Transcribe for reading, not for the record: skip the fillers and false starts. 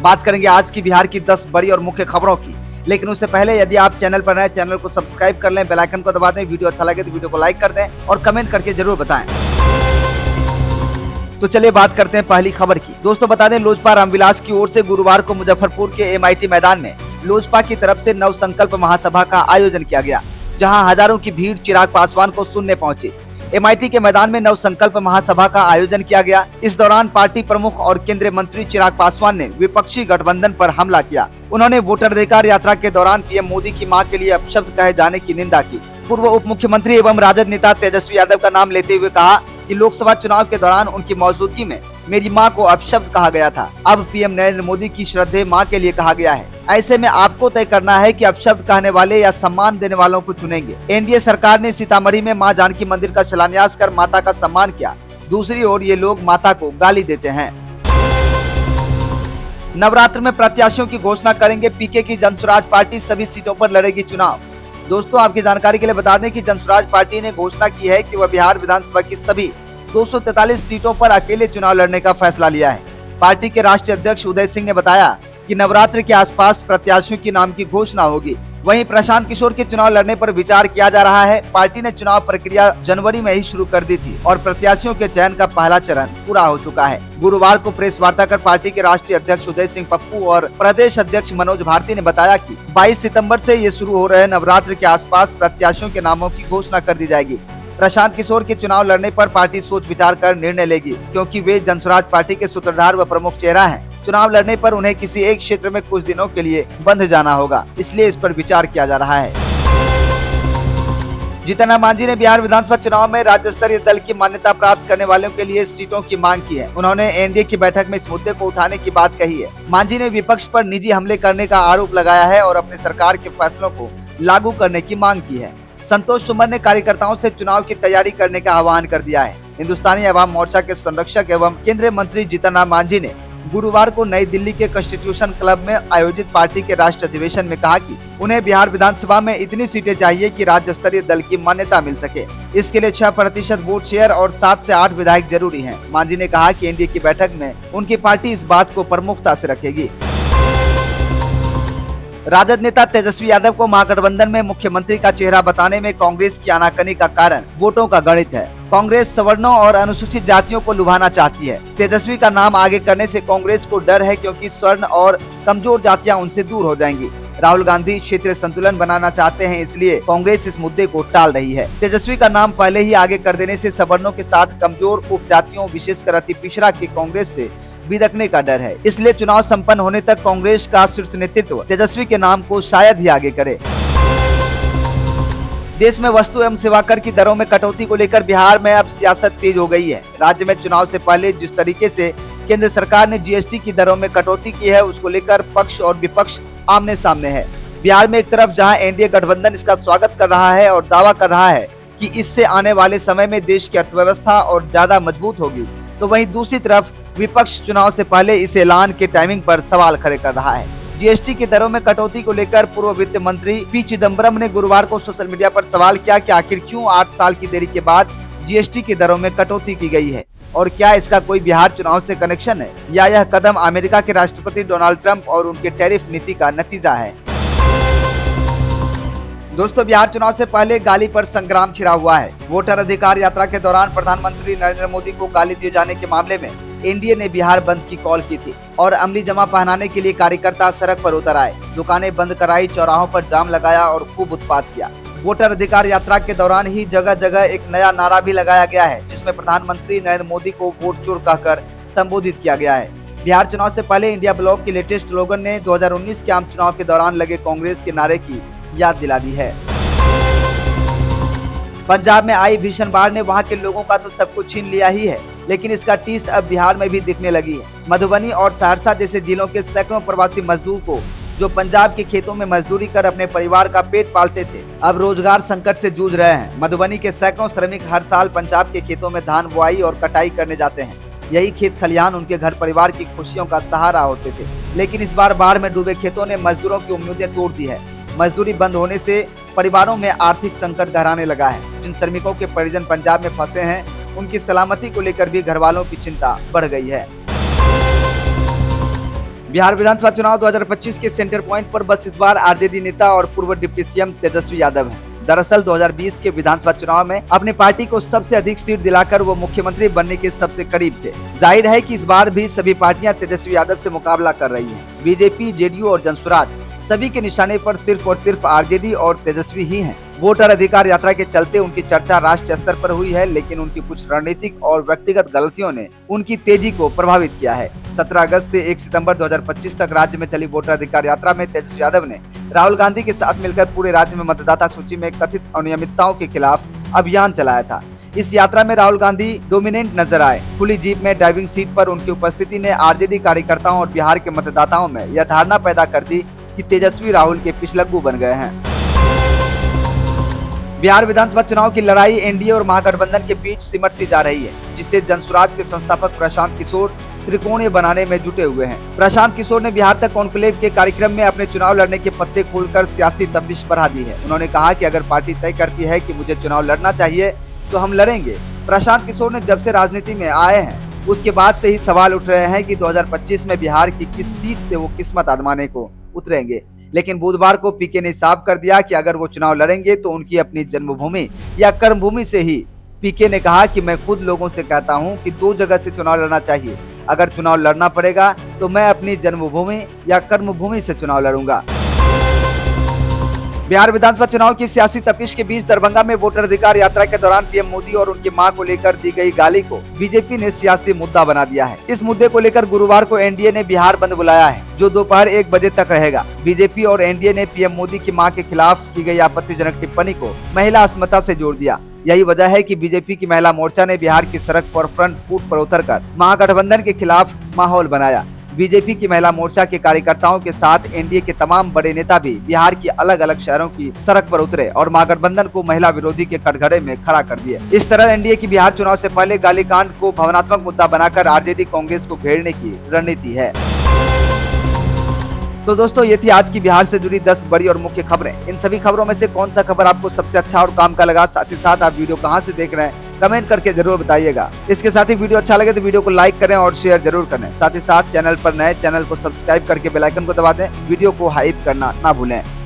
बात करेंगे आज की बिहार की 10 बड़ी और मुख्य खबरों की। लेकिन उससे पहले यदि आप चैनल पर नए, चैनल को सब्सक्राइब कर लें, बेल आइकन को दबा दें, वीडियो अच्छा लगे तो वीडियो को लाइक कर दें और कमेंट करके जरूर बताएं। तो चलिए बात करते हैं पहली खबर की। दोस्तों बता दें, लोजपा रामविलास की ओर से गुरुवार को मुजफ्फरपुर के MIT मैदान में लोजपा की तरफ से नव संकल्प महासभा का आयोजन किया गया, जहां हजारों की भीड़ चिराग पासवान को सुनने पहुंची। MIT के मैदान में नव संकल्प महासभा का आयोजन किया गया। इस दौरान पार्टी प्रमुख और केंद्रीय मंत्री चिराग पासवान ने विपक्षी गठबंधन पर हमला किया। उन्होंने वोटर अधिकार यात्रा के दौरान PM मोदी की मां के लिए अपशब्द कहे जाने की निंदा की। पूर्व उप मुख्यमंत्री एवं राजद नेता तेजस्वी यादव का नाम लेते हुए कहा कि लोकसभा चुनाव के दौरान उनकी मौजूदगी में मेरी मां को अपशब्द कहा गया था। अब PM नरेंद्र मोदी की श्रद्धेय मां के लिए कहा गया है। ऐसे में आपको तय करना है कि अपशब्द कहने वाले या सम्मान देने वालों को चुनेंगे। NDA सरकार ने सीतामढ़ी में मां जानकी मंदिर का शिलान्यास कर माता का सम्मान किया। दूसरी ओर ये लोग माता को गाली देते हैं। नवरात्र में प्रत्याशियों की घोषणा करेंगे PK की जनसुराज पार्टी, सभी सीटों पर लड़ेगी चुनाव। दोस्तों आपकी जानकारी के लिए बता दें कि जनसुराज पार्टी ने घोषणा की है कि वह बिहार विधानसभा की सभी 243 सीटों पर अकेले चुनाव लड़ने का फैसला लिया है। पार्टी के राष्ट्रीय अध्यक्ष उदय सिंह ने बताया कि नवरात्र के आसपास प्रत्याशियों के नाम की घोषणा होगी। वहीं प्रशांत किशोर के चुनाव लड़ने पर विचार किया जा रहा है। पार्टी ने चुनाव प्रक्रिया जनवरी में ही शुरू कर दी थी और प्रत्याशियों के चयन का पहला चरण पूरा हो चुका है। गुरुवार को प्रेस वार्ता कर पार्टी के राष्ट्रीय अध्यक्ष उदय सिंह पप्पू और प्रदेश अध्यक्ष मनोज भारती ने बताया कि 22 सितंबर से ये शुरू हो रहे नवरात्र के आसपास प्रत्याशियों के नामों की घोषणा कर दी जाएगी। प्रशांत किशोर के चुनाव लड़ने पर पार्टी सोच विचार कर निर्णय लेगी, क्योंकि वे जनसुराज पार्टी के सूत्रधार व प्रमुख चेहरा हैं। चुनाव लड़ने पर उन्हें किसी एक क्षेत्र में कुछ दिनों के लिए बंद जाना होगा, इसलिए इस पर विचार किया जा रहा है। जीतन राम मांझी ने बिहार विधानसभा चुनाव में राज्य स्तरीय दल की मान्यता प्राप्त करने वालों के लिए सीटों की मांग की है। उन्होंने NDA की बैठक में इस मुद्दे को उठाने की बात कही है। मांझी ने विपक्ष पर निजी हमले करने का आरोप लगाया है और अपनी सरकार के फैसलों को लागू करने की मांग की है। संतोष सुमर ने कार्यकर्ताओं से चुनाव की तैयारी करने का आह्वान कर दिया है। हिंदुस्तानी अवाम मोर्चा के संरक्षक एवं केंद्रीय मंत्री जीतन राम मांझी ने गुरुवार को नई दिल्ली के कॉन्स्टिट्यूशन क्लब में आयोजित पार्टी के राष्ट्रीय अधिवेशन में कहा कि उन्हें बिहार विधानसभा में इतनी सीटें चाहिए कि राज्य स्तरीय दल की मान्यता मिल सके। इसके लिए 6% वोट शेयर और 7 से 8 विधायक जरूरी हैं। मांझी ने कहा कि NDA की बैठक में उनकी पार्टी इस बात को प्रमुखता से रखेगी। राजद नेता तेजस्वी यादव को महागठबंधन में मुख्यमंत्री का चेहरा बताने में कांग्रेस की आनाकानी का कारण वोटों का गणित है। कांग्रेस सवर्णों और अनुसूचित जातियों को लुभाना चाहती है। तेजस्वी का नाम आगे करने से कांग्रेस को डर है, क्योंकि स्वर्ण और कमजोर जातियां उनसे दूर हो जाएंगी। राहुल गांधी क्षेत्रीय संतुलन बनाना चाहते हैं, इसलिए कांग्रेस इस मुद्दे को टाल रही है। तेजस्वी का नाम पहले ही आगे कर देने से सवर्णों के साथ कमजोर उपजातियों, विशेषकर अति पिछड़ा के कांग्रेस से बिदकने का डर है। इसलिए चुनाव संपन्न होने तक कांग्रेस का शीर्ष नेतृत्व तेजस्वी के नाम को शायद ही आगे करे। देश में वस्तु एवं सेवा कर की दरों में कटौती को लेकर बिहार में अब सियासत तेज हो गई है। राज्य में चुनाव से पहले जिस तरीके से केंद्र सरकार ने GST की दरों में कटौती की है, उसको लेकर पक्ष और विपक्ष आमने सामने है। बिहार में एक तरफ जहां NDA गठबंधन इसका स्वागत कर रहा है और दावा कर रहा है कि इससे आने वाले समय में देश की अर्थव्यवस्था और ज्यादा मजबूत होगी, तो वहीं दूसरी तरफ विपक्ष चुनाव से पहले इस ऐलान के टाइमिंग पर सवाल खड़े कर रहा है। GST की दरों में कटौती को लेकर पूर्व वित्त मंत्री P चिदम्बरम ने गुरुवार को सोशल मीडिया पर सवाल किया कि आखिर क्यों 8 साल की देरी के बाद GST की दरों में कटौती की गई है और क्या इसका कोई बिहार चुनाव से कनेक्शन है, या यह कदम अमेरिका के राष्ट्रपति डोनाल्ड ट्रंप और उनके टैरिफ नीति का नतीजा है। दोस्तों बिहार चुनाव से पहले गाली पर संग्राम छिड़ा हुआ है। वोटर अधिकार यात्रा के दौरान प्रधानमंत्री नरेंद्र मोदी को गाली दिए जाने के मामले में NDA ने बिहार बंद की कॉल की थी और अमली जमा पहनाने के लिए कार्यकर्ता सड़क पर उतर आए, दुकानें बंद कराई, चौराहों पर जाम लगाया और खूब उत्पात किया। वोटर अधिकार यात्रा के दौरान ही जगह जगह एक नया नारा भी लगाया गया है, जिसमें प्रधानमंत्री नरेंद्र मोदी को वोट चोर कहकर संबोधित किया गया है। बिहार चुनाव से पहले इंडिया ब्लॉक की लेटेस्ट स्लोगन ने 2019 के आम चुनाव के दौरान लगे कांग्रेस के नारे की याद दिला दी है। पंजाब में आई भीषण बाढ़ ने वहां के लोगों का तो सब कुछ छीन लिया ही है, लेकिन इसका टीस अब बिहार में भी दिखने लगी है। मधुबनी और सहरसा जैसे जिलों के सैकड़ों प्रवासी मजदूर को जो पंजाब के खेतों में मजदूरी कर अपने परिवार का पेट पालते थे, अब रोजगार संकट से जूझ रहे हैं। मधुबनी के सैकड़ों श्रमिक हर साल पंजाब के खेतों में धान बुआई और कटाई करने जाते हैं। यही खेत खलिहान उनके घर परिवार की खुशियों का सहारा होते थे, लेकिन इस बार बाढ़ में डूबे खेतों ने मजदूरों की उम्मीदें तोड़ दी है। मजदूरी बंद होने से परिवारों में आर्थिक संकट गहराने लगा है। जिन श्रमिकों के परिजन पंजाब में फंसे हैं, उनकी सलामती को लेकर भी घर वालों की चिंता बढ़ गई है। बिहार विधानसभा चुनाव 2025 के सेंटर पॉइंट पर बस इस बार आरजेडी नेता और पूर्व डिप्टी सीएम तेजस्वी यादव हैं। दरअसल 2020 के विधानसभा चुनाव में अपनी पार्टी को सबसे अधिक सीट दिलाकर वो मुख्यमंत्री बनने के सबसे करीब थे। जाहिर है कि इस बार भी सभी पार्टियां तेजस्वी यादव से मुकाबला कर रही हैं। बीजेपी, जेडीयू और जनसुराज सभी के निशाने पर सिर्फ और सिर्फ आरजेडी और तेजस्वी ही हैं। वोटर अधिकार यात्रा के चलते उनकी चर्चा राष्ट्रीय स्तर पर हुई है, लेकिन उनकी कुछ रणनीतिक और व्यक्तिगत गलतियों ने उनकी तेजी को प्रभावित किया है। 17 अगस्त से 1 सितंबर 2025 तक राज्य में चली वोटर अधिकार यात्रा में तेजस्वी यादव ने राहुल गांधी के साथ मिलकर पूरे राज्य में मतदाता सूची में कथित अनियमितताओं के खिलाफ अभियान चलाया था। इस यात्रा में राहुल गांधी डोमिनेंट नजर आए। खुली जीप में ड्राइविंग सीट पर उनकी उपस्थिति ने आरजेडी कार्यकर्ताओं और बिहार के मतदाताओं में यह धारणा पैदा कर दी कि तेजस्वी राहुल के पिछलग्गू बन गए हैं। बिहार विधानसभा चुनाव की लड़ाई एनडीए और महागठबंधन के बीच सिमटती जा रही है, जिससे जनसुराज के संस्थापक प्रशांत किशोर त्रिकोणीय बनाने में जुटे हुए हैं। प्रशांत किशोर ने बिहार तक कॉन्क्लेव के कार्यक्रम में अपने चुनाव लड़ने के पत्ते खोलकर सियासी तपिश बढ़ा दी है। उन्होंने कहा कि अगर पार्टी तय करती है कि मुझे चुनाव लड़ना चाहिए तो हम लड़ेंगे। प्रशांत किशोर ने जब से राजनीति में आए हैं उसके बाद से ही सवाल उठ रहे हैं कि 2025 में बिहार की किस सीट से वो किस्मत आजमाने को उतरेंगे। लेकिन बुधवार को पीके ने साफ कर दिया कि अगर वो चुनाव लड़ेंगे तो उनकी अपनी जन्मभूमि या कर्मभूमि से ही। पीके ने कहा कि मैं खुद लोगों से कहता हूं कि 2 जगह से चुनाव लड़ना चाहिए। अगर चुनाव लड़ना पड़ेगा तो मैं अपनी जन्मभूमि या कर्मभूमि से चुनाव लड़ूंगा। बिहार विधानसभा चुनाव की सियासी तपिश के बीच दरभंगा में वोटर अधिकार यात्रा के दौरान पीएम मोदी और उनकी मां को लेकर दी गई गाली को बीजेपी ने सियासी मुद्दा बना दिया है। इस मुद्दे को लेकर गुरुवार को एनडीए ने बिहार बंद बुलाया है, जो दोपहर 1 बजे तक रहेगा। बीजेपी और एनडीए ने पीएम मोदी की मां के खिलाफ की गई आपत्तिजनक टिप्पणी को महिला अस्मिता से जोड़ दिया। यही वजह है कि बीजेपी की महिला मोर्चा ने बिहार की सड़क पर फ्रंट फुट पर उतरकर महागठबंधन के खिलाफ माहौल बनाया। बीजेपी की महिला मोर्चा के कार्यकर्ताओं के साथ एनडीए के तमाम बड़े नेता भी बिहार की अलग अलग शहरों की सड़क पर उतरे और महागठबंधन को महिला विरोधी के कटघरे में खड़ा कर दिए। इस तरह एनडीए की बिहार चुनाव से पहले गालीकांड को भावनात्मक मुद्दा बनाकर आरजेडी कांग्रेस को घेरने की रणनीति है। तो दोस्तों, ये थी आज की बिहार से जुड़ी 10 बड़ी और मुख्य खबरें। इन सभी खबरों में से कौन सा खबर आपको सबसे अच्छा और काम का लगा? साथ ही साथ आप वीडियो कहां से देख रहे हैं कमेंट करके जरूर बताइएगा। इसके साथ ही वीडियो अच्छा लगे तो वीडियो को लाइक करें और शेयर जरूर करें। साथ ही साथ चैनल पर नए चैनल को सब्सक्राइब करके बेल आइकन को दबा दें। वीडियो को हाइप करना ना भूलें।